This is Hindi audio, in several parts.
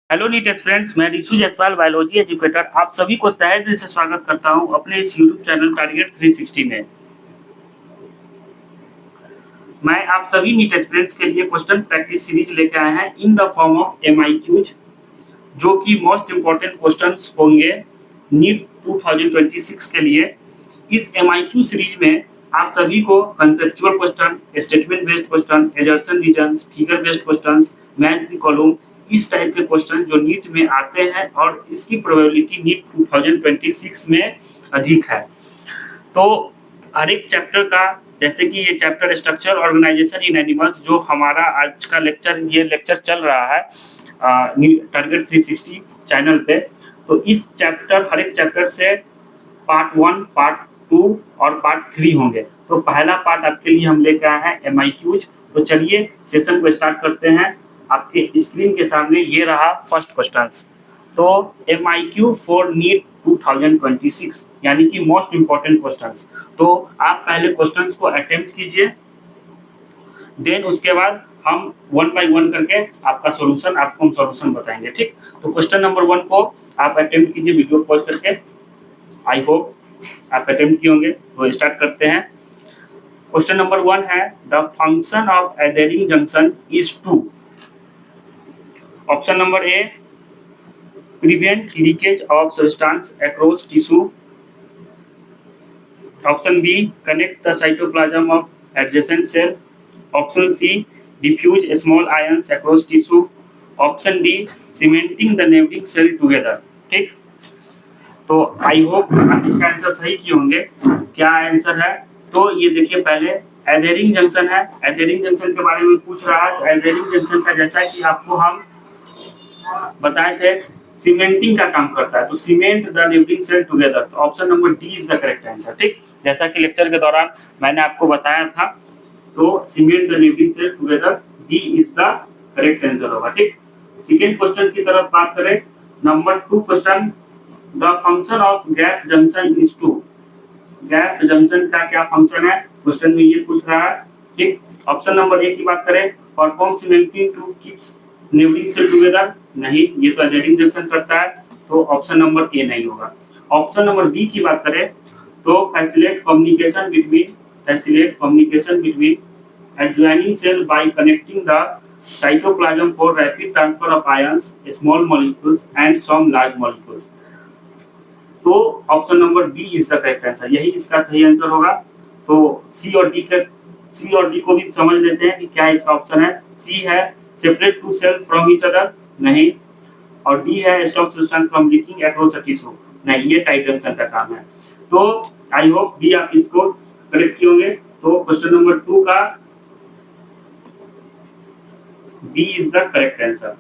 हेलो नीट फ्रेंड्स, मैं ऋषु जायसवाल बायोलॉजी एजुकेटर आप सभी को तहे दिल से स्वागत करता हूं अपने इस यूट्यूब चैनल टारगेट 360 में। मैं आप सभी नीट स्टूडेंट्स के लिए क्वेश्चन प्रैक्टिस सीरीज लेके आए हैं in the form of MIQs, जो कि मोस्ट इम्पोर्टेंट क्वेश्चंस होंगे नीट 2026 के लिए। इस MIQ सीरीज में आप सभी को conceptual question, statement based question, एजर्सन reasons, figure based questions, match the column, इस टाइप के क्वेश्चन जो नीट में आते हैं और इसकी प्रोबेबिलिटी नीट 2026 में अधिक है। तो हर एक चैप्टर का, जैसे कि ये चैप्टर स्ट्रक्चर ऑर्गेनाइजेशन इन एनिमल्स, जो हमारा आज का लेक्चर चल रहा है टारगेट 360 चैनल पे। तो इस हर एक चैप्टर से पार्ट 1, पार्ट 2 और पार्ट 3 होंगे। तो पहला पार्ट आपके लिए हम लेकर आए हैं MIQs। तो चलिए सेशन को स्टार्ट करते हैं। आपके स्क्रीन के सामने ये रहा फर्स्ट क्वेश्चन। तो MIQ फॉर नीट 2026 यानी कि मोस्ट इम्पोर्टेंट क्वेश्चंस। तो आप पहले क्वेश्चंस को अटेम्प्ट कीजिए, देन उसके बाद हम वन बाय वन करके आपका सॉल्यूशन हम बताएंगे, ठीक। तो क्वेश्चन नंबर 1 को आप अटेम्प्ट कीजिए वीडियो पॉज करके। आई होप आप अटेम्प्ट किए होंगे। तो स्टार्ट करते हैं। क्वेश्चन नंबर 1 है the function of adhering junction is to. Option number A, prevent leakage of substance across tissue. Option B, connect the cytoplasm of adjacent cell. Option C, diffuse small ions across tissue. Option D, cementing the neighboring cell together. ठीक, तो आई होप आप इसका आंसर सही किए होंगे। क्या आंसर है? तो ये देखिए, पहले एडेरिंग जंक्शन है। एडेरिंग जंक्शन के बारे में पूछ रहा है। तो एडेरिंग जंक्शन का जैसा कि आपको हम बताए थे, सीमेंटिंग का काम करता है। तो cement the neighbouring cell together. तो option number D is the correct answer, ठीक। जैसा कि लेक्चर के दौरान मैंने आपको बताया था, तो cement the neighbouring cell together, D is the correct answer होगा, ठीक। सेकंड क्वेश्चन की तरफ बात करें, number 2 question, the function of gap junction is to. Gap junction का क्या फंक्शन है, क्वेश्चन में ये पूछ रहा है, ठीक। ऑप्शन नंबर ए की बात करें, perform cementing to keeps neighbouring cell together, नहीं, ये तो एडेरिंग जंक्शन करता है। तो ऑप्शन नंबर ए नहीं होगा। ऑप्शन नंबर बी की बात करें, तो facilitate communication between adjoining cell by connecting the cytoplasm for rapid transfer of ions, small molecules and some large molecules. तो option number B is the correct answer, यही इसका सही आंसर होगा। तो सी और डी को भी समझ लेते हैं कि क्या इसका ऑप्शन है। सी है separate to cell from each other, नहीं। और डी है stop substance from leaking across a tissue, नहीं, ये टाइट जंक्शन का काम है। तो आई होप बी आप इसको करेक्ट किए होंगे। तो क्वेश्चन नंबर 2 का B is the correct answer.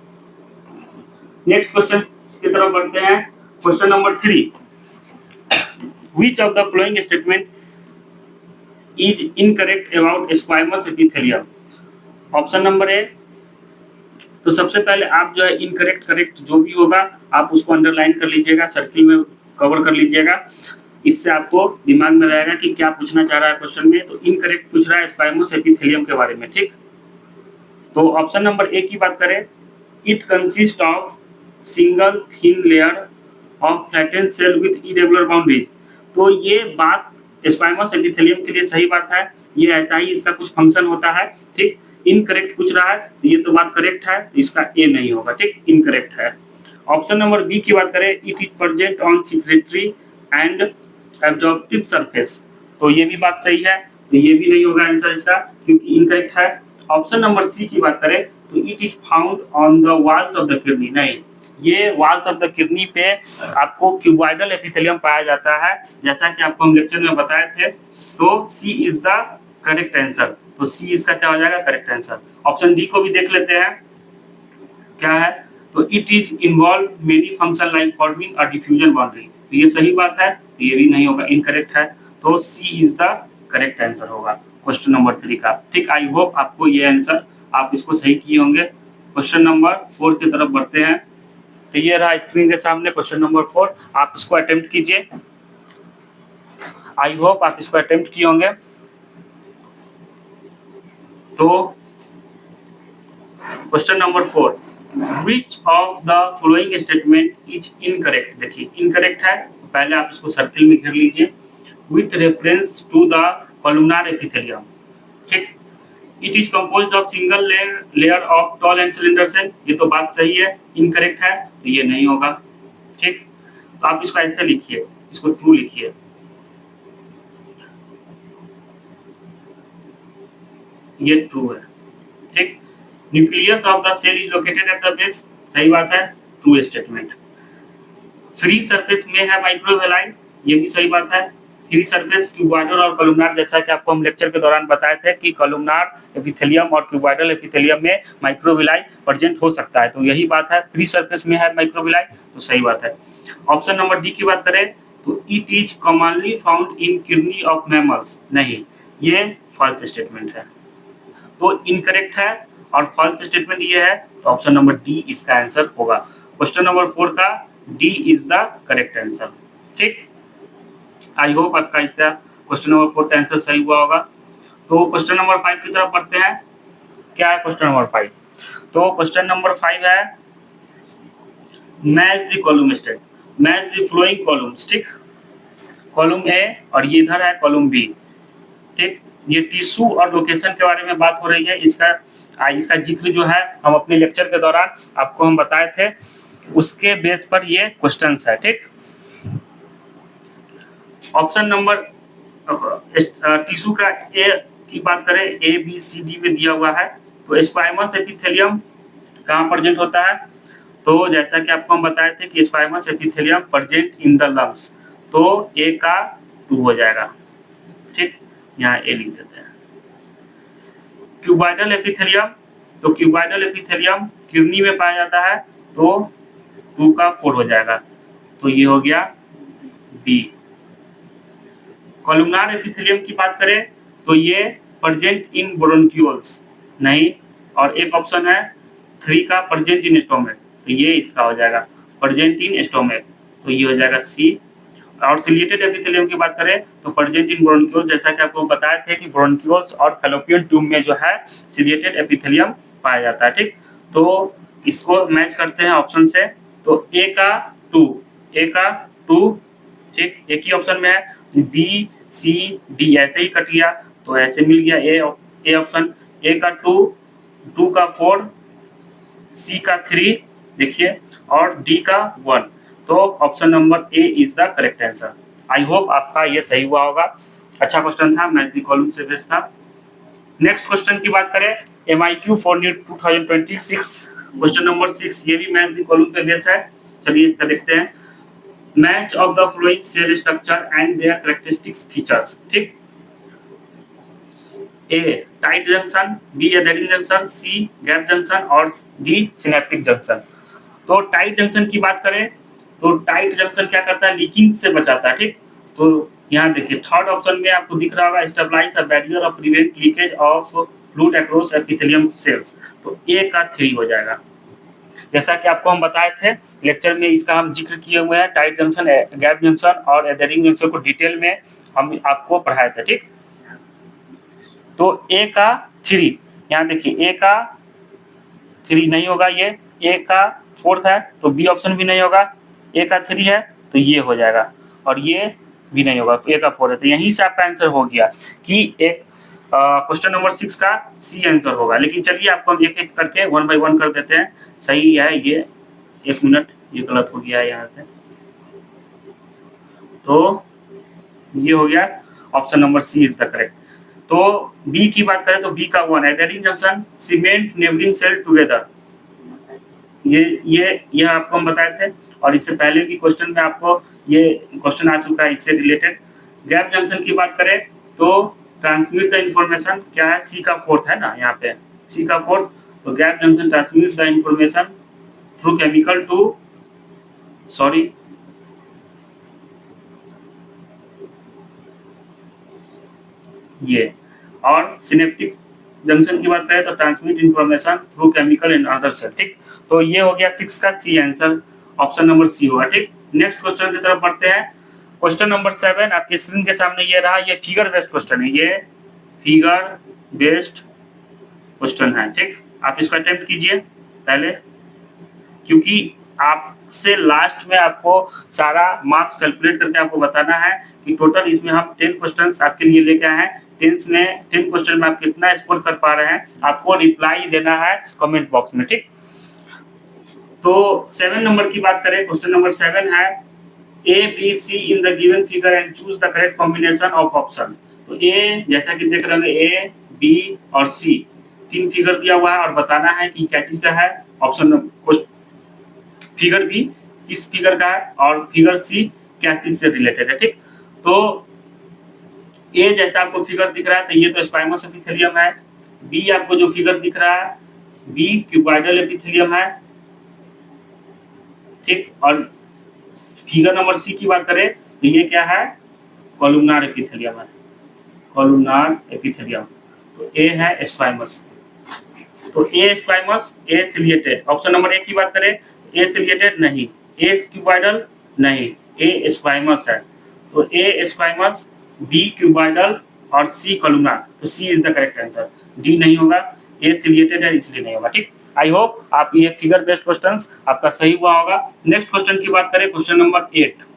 Next question की तरफ बढ़ते हैं। Question number 3, which of the following statement is incorrect about squamous epithelium. Option number A, तो सबसे पहले आप जो है इनकरेक्ट करेक्ट जो भी होगा आप उसको अंडरलाइन कर लीजिएगा, सर्किल में कवर कर लीजिएगा। इससे आपको दिमाग में रहेगा कि क्या पूछना चाह रहा है क्वेश्चन में। तो इनकरेक्ट पूछ रहा है स्क्वामस एपिथेलियम के बारे में, ठीक। तो ऑप्शन नंबर ए की बात करें, it consist of single thin layer of flattened cell with irregular boundaries. तो ये बात स्क्वामस एपिथेलियम के लिए सही बात है, ये ऐसा ही इसका कुछ फंक्शन होता है, ठीक। इनकरेक्ट पूछ रहा है, ये तो बात करेक्ट है, इसका ए नहीं होगा, ठीक, इनकरेक्ट है। ऑप्शन नंबर बी की बात करें, it is present on secretary and absorptive surface. तो ये भी बात सही है, तो ये भी नहीं होगा आंसर इसका, क्योंकि इनकरेक्ट है। ऑप्शन नंबर सी की बात करें, तो it is found on the walls of the kidney, नहीं, ये वॉल्स ऑफ द किडनी पे आपको क्यूबॉइडल एपिथेलियम पाया जाता है, जैसा कि आपको हम लेक्चर में बताए थे। तो C is the correct answer. तो सी इसका क्या हो जाएगा, करेक्ट आंसर। ऑप्शन डी को भी देख लेते हैं क्या है। तो it is involve many function like forming a diffusion boundary. तो ये सही बात है, तो ये भी नहीं होगा, इनकरेक्ट है। तो C is the correct answer होगा क्वेश्चन नंबर 3 का, ठीक। आई होप आपको ये आंसर आप इसको सही किए होंगे। क्वेश्चन नंबर 4 की तरफ बढ़ते हैं। तो ये रहा स्क्रीन के सामने क्वेश्चन नंबर 4, आप इसको अटेम्प्ट कीजिए। आई होप आप इसको अटेम्प्ट किए होंगे। तो question number 4, which of the following statement is incorrect. देखिए इनकरेक्ट है तो पहले आप इसको सर्किल में घेर लीजिए। With reference to the columnar epithelium, ठीक। It is composed of single layer of tall and cylinder cell, ये तो बात सही है। इनकरेक्ट है तो ये नहीं होगा, ठीक। तो आप इसको ऐसे लिखिए, इसको ट्रू लिखिए। ये ट्रू है, ठीक। Nucleus of the cell is located at the base, सही बात है, ट्रू स्टेटमेंट। फ्री सरफेस में है माइक्रोवेलाई, ये भी सही बात है। फ्री सरफेस क्यूबॉइडल और कॉलमनार, जैसा कि आपको हम लेक्चर के दौरान बताए थे कि कॉलमनार एपिथेलियम और क्यूबॉइडल एपिथेलियम में माइक्रोविलाई प्रेजेंट हो सकता है, तो यही बात है, फ्री सरफेस में है माइक्रोविलाई, तो सही बात है। ऑप्शन नंबर डी की बात करें तो it is commonly found in kidney of mammals, नहीं, ये फॉल्स स्टेटमेंट है, तो इनकरेक्ट है और फॉल्स स्टेटमेंट ये है, तो ऑप्शन नंबर डी इसका आंसर होगा। क्वेश्चन नंबर 4 का D is the correct answer, ठीक। आई होप आपका इसका क्वेश्चन नंबर 4 का आंसर सही हुआ होगा। तो क्वेश्चन नंबर 5 की तरफ बढ़ते हैं। क्या है क्वेश्चन नंबर 5? तो क्वेश्चन नंबर 5 है match the column state, match the flowing columns, ठीक। कॉलम ए और ये इधर है कॉलम बी, ठीक। ये टिश्यू और लोकेशन के बारे में बात हो रही है। इसका जिक्र जो है हम अपने लेक्चर के दौरान आपको हम बताए थे, उसके बेस पर ये क्वेश्चंस है, ठीक। ऑप्शन नंबर टिश्यू का ए की बात करें, ए बी सी डी में दिया हुआ है, तो स्क्वाइमस एपिथेलियम कहाँ प्रेजेंट होता है? तो जैसा कि आपको हम बताए थे कि स्क्वाइमस epithelium present in the lungs, तो ए का 2 हो जाएगा, ठीक। यहाँ ए लिख देते हैं। क्यूबॉइडल एपिथेलियम, तो क्यूबॉइडल एपिथेलियम किडनी में पाया जाता है, तो 2 का 4 हो जाएगा, तो ये हो गया बी। कॉलमनार एपिथेलियम की बात करें तो ये प्रेजेंट इन ब्रोंक्यूल्स, नहीं, और एक ऑप्शन है 3 का प्रेजेंट इन स्टोमक, तो ये इसका हो जाएगा प्रेजेंट इन स्टोमक, तो ये हो जाएगा सी। और सिलिएटेड एपिथेलियम की बात करें तो प्रेजेंट इन ब्रोंक्यूल्स, जैसा कि आपको बताए थे कि ब्रोंक्यूल्स और फैलोपियन ट्यूब में जो है सिलिएटेड एपिथेलियम पाया जाता है, ठीक। तो इसको मैच करते हैं ऑप्शन से, तो ए का 2, ए का 2, ठीक, एक ही ऑप्शन में है। बी सी डी ऐसे ही कट गया, तो ऐसे मिल गया ए ऑप्शन। ए का 2, 2 का 4, सी का 3, देखिए, और डी का 1, तो option number A is the correct answer. I hope आपका ये सही हुआ होगा। अच्छा क्वेश्चन था, मैच द कॉलम से बेस्ड था। नेक्स्ट क्वेश्चन की बात करें, MIQ for NEET 2026, question number 6, ये भी मैच द कॉलम पे बेस्ड है। चलिए इसका देखते हैं। Match of the following cell structure and their characteristics features, ठीक। A tight junction, B adhering junction, C gap junction और डी सिनेप्टिक जंक्शन। तो टाइट जंक्शन की बात करें तो टाइट जंक्शन क्या करता है? लीकिंग से बचाता है, ठीक। तो यहाँ देखिए थर्ड ऑप्शन में आपको दिख रहा होगा स्टेबलाइज अ बैरियर और prevent leakage of fluid across epithelium cells, तो ए का 3 हो जाएगा। जैसा कि आपको हम बताए थे लेक्चर में, इसका हम जिक्र किए हुए हैं, टाइट जंक्शन, गैप जंक्शन और एडहेरिंग जंक्शन को डिटेल में हम आपको पढ़ाए थे, ठीक। तो ए का 3, यहाँ देखिए ए का 3 नहीं होगा, ये ए का 4 है, तो बी ऑप्शन भी नहीं होगा। ए का 3 है तो ये हो जाएगा, और ये भी नहीं होगा, ए का 4 है, तो यहीं से आपका आंसर हो गया कि एक क्वेश्चन नंबर 6 का सी आंसर होगा। लेकिन चलिए आपको हम एक एक करके 1 बाय 1 कर देते हैं। सही है ये, 1 मिनट, ये गलत हो गया है यहाँ पे, तो ये हो गया option number C is the correct. तो बी की बात करें तो बी का 1, adhering junction cement neighbouring cell together, ये आपको हम बताए थे, और इससे पहले भी क्वेश्चन में आपको ये क्वेश्चन आ चुका है इससे रिलेटेड। गैप जंक्शन की बात करें तो ट्रांसमिट द इंफॉर्मेशन, क्या है? सी का 4 है ना, यहाँ पे सी का 4, तो gap junction transmit the information through chemical to, sorry, ये, और सिनेप्टिक जंक्शन की बात करें तो transmit information through chemical in other cell, ठीक। तो ये हो गया 6 का C answer, option number C होगा, ठीक। नेक्स्ट क्वेश्चन की तरफ बढ़ते हैं। क्वेश्चन नंबर 7 आपकी स्क्रीन के सामने ये रहा, ये फिगर बेस्ड क्वेश्चन है, ये फिगर बेस्ड क्वेश्चन है, ठीक। आप इसको अटेम्प्ट कीजिए पहले। क्योंकि आपसे लास्ट में आपको सारा मार्क्स कैलकुलेट करके आपको बताना है कि टोटल इसमें हम 10 क्वेश्चंस आपके लिए लेके आए हैं। 10 क्वेश्चन में आप कितना स्कोर कर पा रहे हैं, आपको रिप्लाई देना है कमेंट बॉक्स में, ठीक। तो 7 नंबर की बात करें, क्वेश्चन नंबर 7 है A B C in the given figure and choose the correct combination of option. तो ए जैसा कि देख रहे होंगे ए बी और सी 3 फिगर दिया हुआ है और बताना है कि क्या चीज का है। ऑप्शन फिगर बी किस फिगर का है और फिगर सी क्या चीज से रिलेटेड है, ठीक। तो ए जैसा आपको फिगर दिख रहा है तो ये तो स्क्वामस एपिथेलियम है। बी आपको जो फिगर दिख रहा है बी क्यूबॉइडल एपिथेलियम है, ठीक। और फिगर नंबर सी की बात करें तो ये क्या है, कॉलमनार एपिथेलियम है, कॉलमनार एपिथेलियम। तो ए है स्क्वामस, तो A squamous A ciliated. Option number A की बात करें ए सिलिएटेड नहीं, ए क्यूबॉइडल नहीं, ए स्क्वामस है। तो ए स्क्वामस, बी क्यूबॉइडल और सी कॉलमनार। तो C is the correct answer, D नहीं होगा, ए सिलिएटेड है इसलिए नहीं होगा, ठीक। आई होप आप ये फिगर बेस्ड क्वेश्चंस आपका सही हुआ होगा। नेक्स्ट क्वेश्चन की बात करें, क्वेश्चन नंबर 8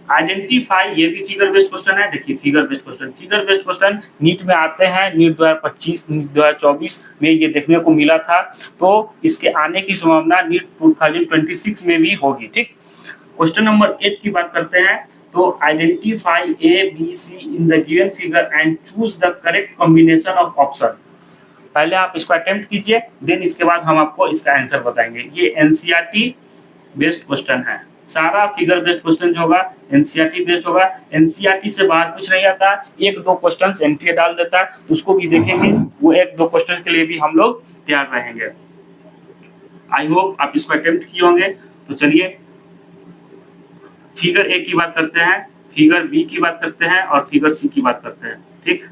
आइडेंटिफाई। ये भी फिगर बेस्ड क्वेश्चन है। देखिए फिगर बेस्ड क्वेश्चन नीट में आते हैं, नीट 2025 नीट 2024 में ये देखने को मिला था, तो इसके आने की संभावना नीट 2026 में भी होगी, ठीक। क्वेश्चन नंबर 8 की बात करते हैं, तो identify A B C in the given figure and choose the correct combination of option. पहले आप इसको अटेम्प्ट कीजिए, देन इसके बाद हम आपको इसका आंसर बताएंगे। ये एनसीईआरटी बेस्ड क्वेश्चन है, सारा फिगर बेस्ड क्वेश्चन जो होगा एनसीईआरटी बेस्ड होगा। एनसीईआरटी से बाहर कुछ नहीं आता, 1-2 क्वेश्चंस एनटीए डाल देता है, उसको भी देखेंगे, वो 1-2 क्वेश्चन के लिए भी हम लोग तैयार रहेंगे। आई होप आप इसको अटेम्प्ट किए होंगे। तो चलिए फिगर ए की बात करते हैं, फिगर बी की बात करते हैं और फिगर सी की बात करते हैं, ठीक।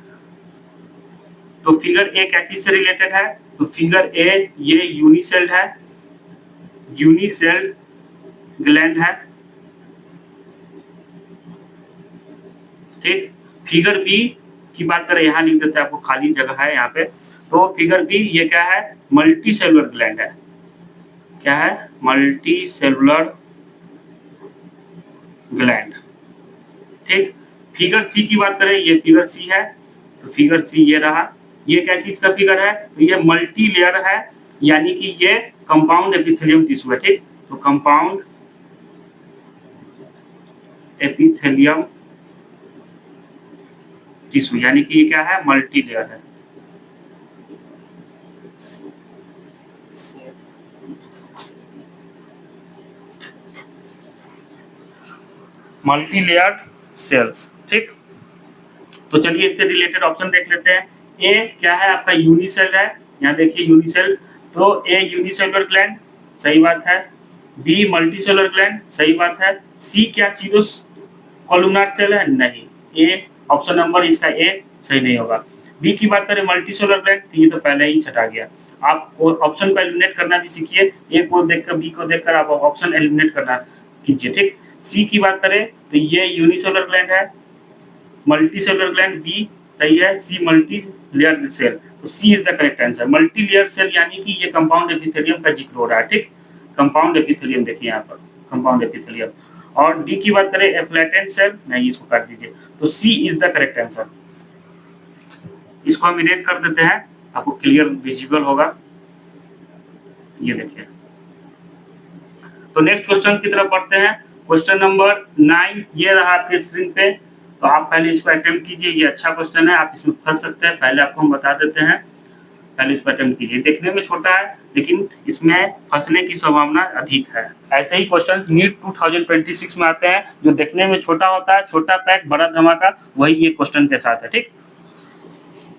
तो फिगर ए क्या चीज से रिलेटेड है, तो फिगर ए ये यूनिसेल्ड है, यूनिसेल्ड ग्लैंड है, ठीक। फिगर बी की बात करें, यहाँ लिख देते हैं, आपको खाली जगह है यहाँ पे। तो फिगर बी ये क्या है, मल्टी सेलुलर ग्लैंड है, क्या है, मल्टी सेलुलर ग्लैंड, ठीक। फिगर सी की बात करें, ये फिगर सी है, तो फिगर सी ये रहा, ये क्या चीज का फिगर है, तो ये मल्टी लेयर है, यानी कि ये कंपाउंड एपिथेलियम टिश्यू है, ठीक। तो कंपाउंड एपिथेलियम टिश्यू यानी कि ये क्या है, मल्टी लेयर है। मल्टी लेयर्ड सेल्स, ठीक। तो चलिए इससे रिलेटेड ऑप्शन देख लेते हैं। ए क्या है आपका, यूनिसेल है, यहाँ देखिए यूनिसेल, तो ए यूनिसेलुलर ग्लैंड, सही बात है। बी मल्टीसेलुलर ग्लैंड, सही बात है। सी क्या सीरोस कॉलमनार सेल है, नहीं, ए ऑप्शन नंबर इसका ए सही नहीं होगा। बी की बात करें मल्टीसेलुलर ग्लैंड, तो ये तो पहले ही छटा गया। आप ऑप्शन को एलिमिनेट करना भी सीखिए, ए को देखकर बी को देखकर आप ऑप्शन एलिमिनेट करना कीजिए, ठीक। सी की बात करें तो ये यूनिसेलुलर ग्लैंड है, मल्टी सेलुलर ग्लैंड बी सही है, सी मल्टी लेयर सेल, तो C is the correct answer. Multi layer cell यानी कि ये कंपाउंड एपिथेलियम का जिक्र हो रहा है, ठीक। कंपाउंड एपिथेलियम देखिए यहाँ पर, कंपाउंड एपिथेलियम। और डी की बात करें एफ्लेटेंट सेल, नहीं इसको काट दीजिए, तो C is the correct answer. इसको हम इरेज कर देते हैं, आपको क्लियर विजिबल होगा, ये देखिए। तो नेक्स्ट क्वेश्चन की तरफ बढ़ते हैं। क्वेश्चन नंबर 9 ये रहा आपके स्क्रीन पे, तो आप पहले इसको अटेम्प्ट कीजिए। ये अच्छा क्वेश्चन है, आप इसमें फंस सकते हैं, पहले आपको हम बता देते हैं, पहले इसको अटेम्प्ट कीजिए। देखने में छोटा है लेकिन इसमें फंसने की संभावना अधिक है। ऐसे ही क्वेश्चंस नीट 2026 में आते हैं, जो देखने में छोटा होता है, छोटा पैक बड़ा धमाका, वही ये क्वेश्चन के साथ है, ठीक।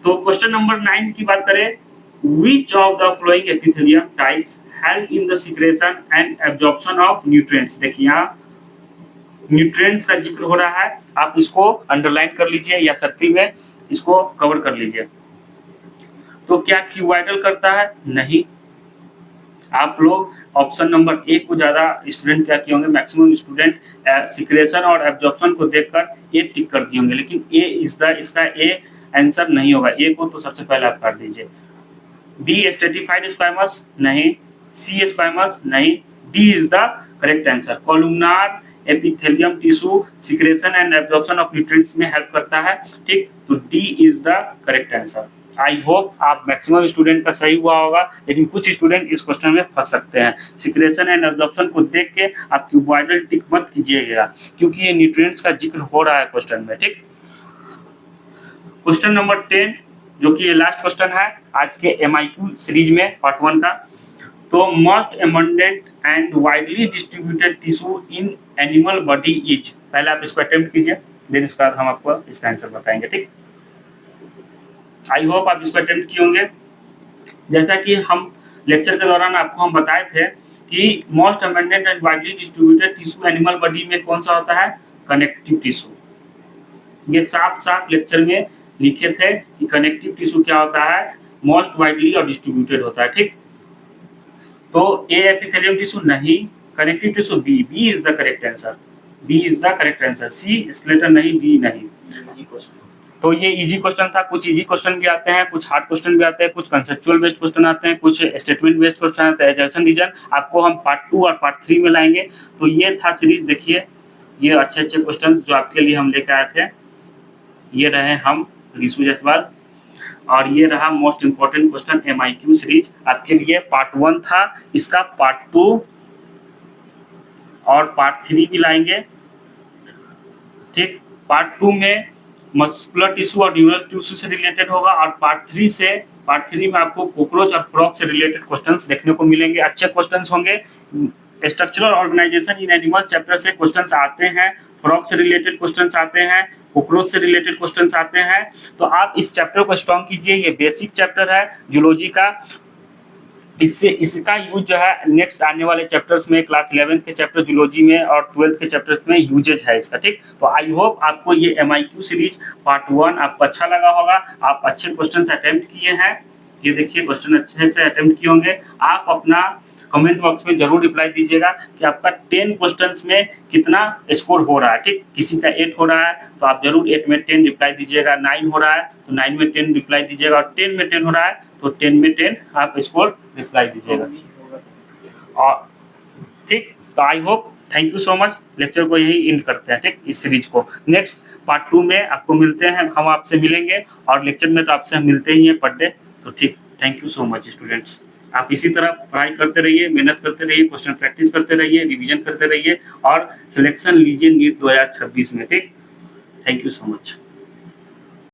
तो क्वेश्चन नंबर 9 की बात करें, which of the following epithelium types help in the secretion and absorption of nutrients। देखिए यहाँ न्यूट्रिएंट्स का जिक्र हो रहा है, आप इसको अंडरलाइन कर लीजिए या सर्किल में इसको कवर कर लीजिए। तो क्या क्यूबॉइडल करता है, नहीं। आप लोग ऑप्शन नंबर 1 को ज्यादा स्टूडेंट क्या किए होंगे, मैक्सिमम स्टूडेंट सिक्रेशन और एब्जॉर्प्शन को देखकर ए टिक कर दिए होंगे, लेकिन ए इसका ए आंसर नहीं होगा। ए को तो सबसे पहले आप काट दीजिए। बी स्ट्रेटिफाइड स्क्वामस, नहीं। सी स्क्वामस नहीं, D is the correct answer. कॉलुमनार epithelium tissue secretion and absorption of nutrients में हेल्प करता है, ठीक, तो D is the correct answer. I hope आप मैक्सिमम स्टूडेंट का सही हुआ होगा, लेकिन कुछ स्टूडेंट इस क्वेश्चन में फंस सकते हैं। सिक्रेशन एंड एब्जॉर्प्शन को देख के आप क्यूबॉइडल टिक मत कीजिएगा, क्योंकि ये न्यूट्रिएंट्स का जिक्र हो रहा है क्वेश्चन में, ठीक। क्वेश्चन नंबर 10 जो कि ये लास्ट क्वेश्चन है आज के MIQ सीरीज में पार्ट 1 का। तो most abundant and widely distributed tissue in animal body is, पहले आप इसको अटेम्प्ट कीजिए, देन उसके बाद हम आपको इसका आंसर बताएंगे, ठीक। आई होप आप इसको अटेम्प्ट किए होंगे। जैसा कि हम लेक्चर के दौरान आपको हम बताए थे कि most abundant and widely distributed tissue animal body में कौन सा होता है, कनेक्टिव टिश्यू। ये साफ साफ लेक्चर में लिखे थे कि कनेक्टिव टिश्यू क्या होता है, मोस्ट वाइडली और डिस्ट्रीब्यूटेड होता है, ठीक। तो ए एपिथेलियम टिश्यू नहीं, connective tissue B, B is the correct answer, B is the correct answer. C skeleton नहीं, डी नहीं। तो ये इजी क्वेश्चन था। कुछ इजी क्वेश्चन भी आते हैं, कुछ हार्ड क्वेश्चन भी आते हैं, कुछ कंसेप्चुअल बेस्ड क्वेश्चन आते हैं, कुछ स्टेटमेंट बेस्ड क्वेश्चन आते हैं। एजर्सन रीजन आपको हम पार्ट 2 और पार्ट 3 में लाएंगे। तो ये था सीरीज, देखिए ये अच्छे अच्छे क्वेश्चन जो आपके लिए हम लेकर आए थे। ये रहे हम ऋषु जायसवाल, और ये रहा most important question MIQ series आपके लिए। पार्ट 1 था, इसका पार्ट 2 और पार्ट 3 भी लाएंगे, ठीक। पार्ट 2 में मस्कुलर टिश्यू और न्यूरल टिश्यू से रिलेटेड होगा, और पार्ट 3 में आपको कॉकरोच और फ्रॉग से रिलेटेड क्वेश्चंस देखने को मिलेंगे। अच्छे क्वेश्चंस होंगे। स्ट्रक्चरल ऑर्गेनाइजेशन इन एनिमल्स चैप्टर से क्वेश्चंस आते हैं, फ्रॉग से रिलेटेड क्वेश्चंस आते हैं, कॉकरोच से रिलेटेड क्वेश्चंस आते हैं। तो आप इस चैप्टर को स्ट्रॉन्ग कीजिए। ये बेसिक चैप्टर है जूलॉजी का, इससे इसका यूज जो है नेक्स्ट आने वाले चैप्टर्स में, क्लास 11th के चैप्टर जूलॉजी में और 12th के चैप्टर्स में यूजेज है इसका, ठीक। तो आई होप आपको ये MIQ सीरीज पार्ट 1 आपको अच्छा लगा होगा। आप अच्छे क्वेश्चन अटेम्प्ट किए हैं, ये देखिए क्वेश्चन अच्छे से अटेम्प्ट किए होंगे। आप अपना कमेंट बॉक्स में जरूर रिप्लाई दीजिएगा कि आपका 10 क्वेश्चंस में कितना स्कोर हो रहा है, ठीक। किसी का 8 हो रहा है तो आप जरूर 8 में 10 रिप्लाई दीजिएगा, 9 हो रहा है तो 9 में 10 रिप्लाई दीजिएगा, और 10 में 10 हो रहा है तो 10 में 10 आप स्कोर रिप्लाई दीजिएगा, और ठीक। तो I hope, thank you so much. Lecture को यही एंड करते हैं, ठीक, इस सीरीज को। नेक्स्ट पार्ट 2 में आपको मिलते हैं, हम आपसे मिलेंगे, और लेक्चर में तो आपसे हम मिलते ही हैं पर डे। तो ठीक, thank you so much students. आप इसी तरह पढ़ाई करते रहिए, मेहनत करते रहिए, क्वेश्चन प्रैक्टिस करते रहिए, रिवीजन करते रहिए, और सिलेक्शन लीजिए नीट 2026 में, ठीक। Thank you so much.